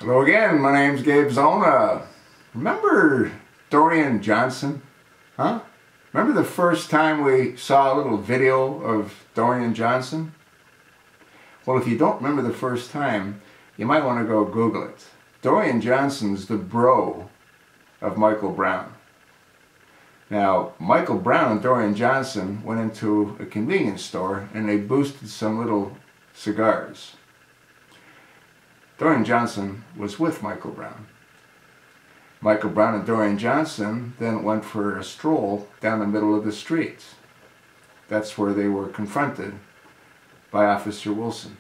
Hello again, my name's Gabe Zona. Remember Dorion Johnson? Huh? Remember the first time we saw a little video of Dorion Johnson? Well, if you don't remember the first time, you might want to go Google it. Dorion Johnson's the bro of Michael Brown. Now, Michael Brown and Dorion Johnson went into a convenience store and they boosted some little cigars. Dorion Johnson was with Michael Brown. Michael Brown and Dorion Johnson then went for a stroll down the middle of the street. That's where they were confronted by Officer Wilson.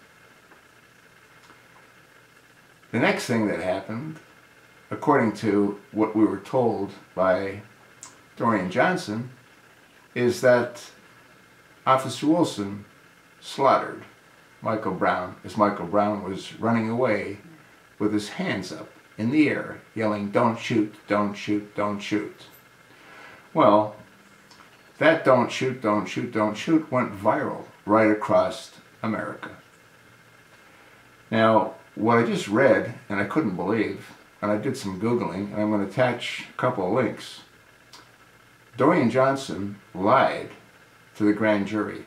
The next thing that happened, according to what we were told by Dorion Johnson, is that Officer Wilson slaughtered Michael Brown as Michael Brown was running away with his hands up in the air, yelling, "Don't shoot, don't shoot, don't shoot." Well, that "don't shoot, don't shoot, don't shoot" went viral right across America. Now, what I just read, and I couldn't believe, and I did some Googling, and I'm going to attach a couple of links. Dorion Johnson lied to the grand jury.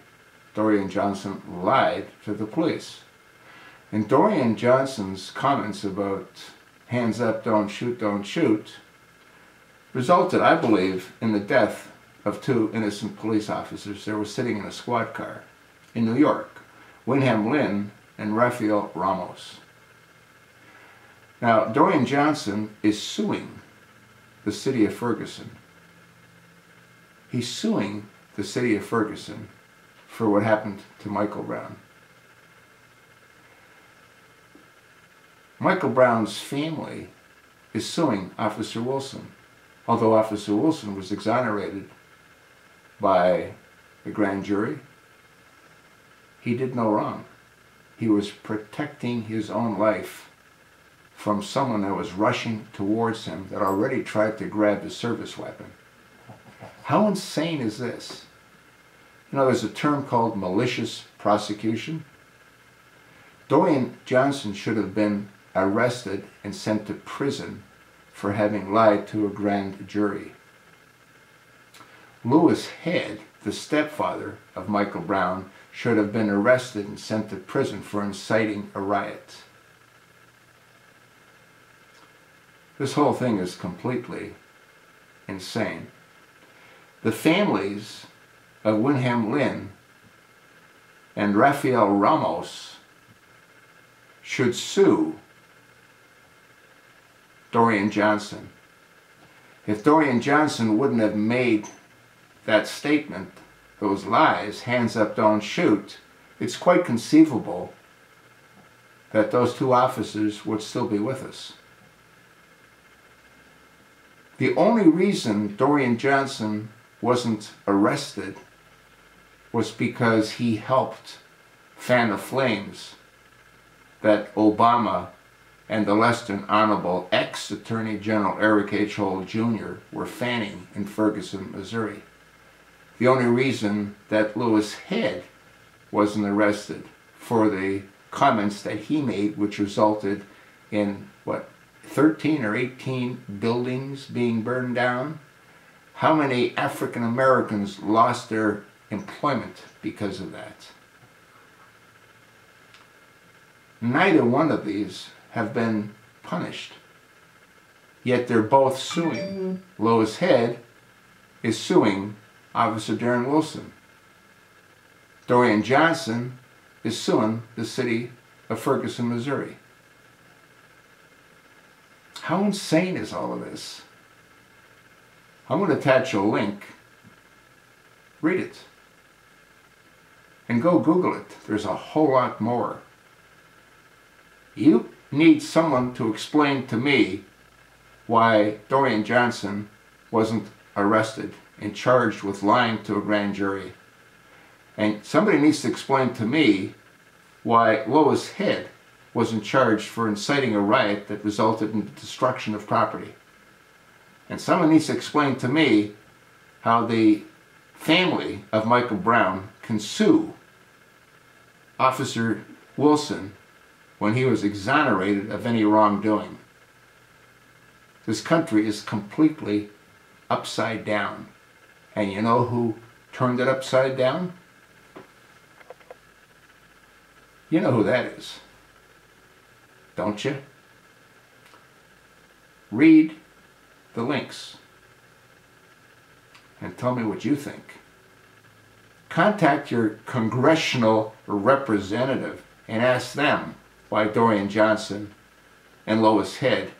Dorion Johnson lied to the police. And Dorion Johnson's comments about hands up, don't shoot, resulted, I believe, in the death of two innocent police officers that were sitting in a squad car in New York, Wyndham Lynn and Rafael Ramos. Now, Dorion Johnson is suing the city of Ferguson. He's suing the city of Ferguson for what happened to Michael Brown. Michael Brown's family is suing Officer Wilson, although Officer Wilson was exonerated by the grand jury. He did no wrong. He was protecting his own life from someone that was rushing towards him that already tried to grab the service weapon. How insane is this? You know, there's a term called malicious prosecution. Dorion Johnson should have been arrested and sent to prison for having lied to a grand jury. Lewis Head, the stepfather of Michael Brown, should have been arrested and sent to prison for inciting a riot. This whole thing is completely insane. The families of Wyndham Lynn and Rafael Ramos should sue Dorion Johnson. If Dorion Johnson wouldn't have made that statement, those lies, hands up, don't shoot, it's quite conceivable that those two officers would still be with us. The only reason Dorion Johnson wasn't arrested was because he helped fan the flames that Obama and the less than honorable ex-Attorney General Eric H. Holder Jr. were fanning in Ferguson, Missouri. The only reason that Lewis Head wasn't arrested for the comments that he made, which resulted in, 13 or 18 buildings being burned down? How many African Americans lost their employment because of that? Neither one of these have been punished. Yet they're both suing. Lewis Head is suing Officer Darren Wilson. Dorion Johnson is suing the city of Ferguson, Missouri. How insane is all of this? I'm going to attach a link. Read it. And go Google it. There's a whole lot more. You need someone to explain to me why Dorion Johnson wasn't arrested and charged with lying to a grand jury. And somebody needs to explain to me why Lewis Head wasn't charged for inciting a riot that resulted in the destruction of property. And someone needs to explain to me how the family of Michael Brown can sue Officer Wilson when he was exonerated of any wrongdoing. This country is completely upside down. And you know who turned it upside down? You know who that is, don't you? Read the links and tell me what you think. Contact your congressional representative and ask them why Dorion Johnson and Lois Head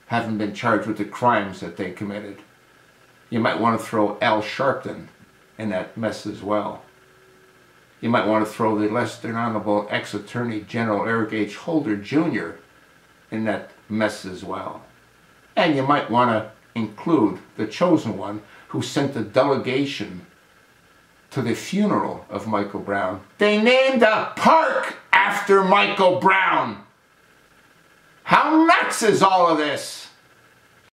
haven't been charged with the crimes that they committed. You might want to throw Al Sharpton in that mess as well. You might want to throw the less than honorable ex-attorney General Eric H. Holder Jr. in that mess as well. And you might want to include the chosen one who sent a delegation to the funeral of Michael Brown. They named a park after Michael Brown. How nuts is all of this?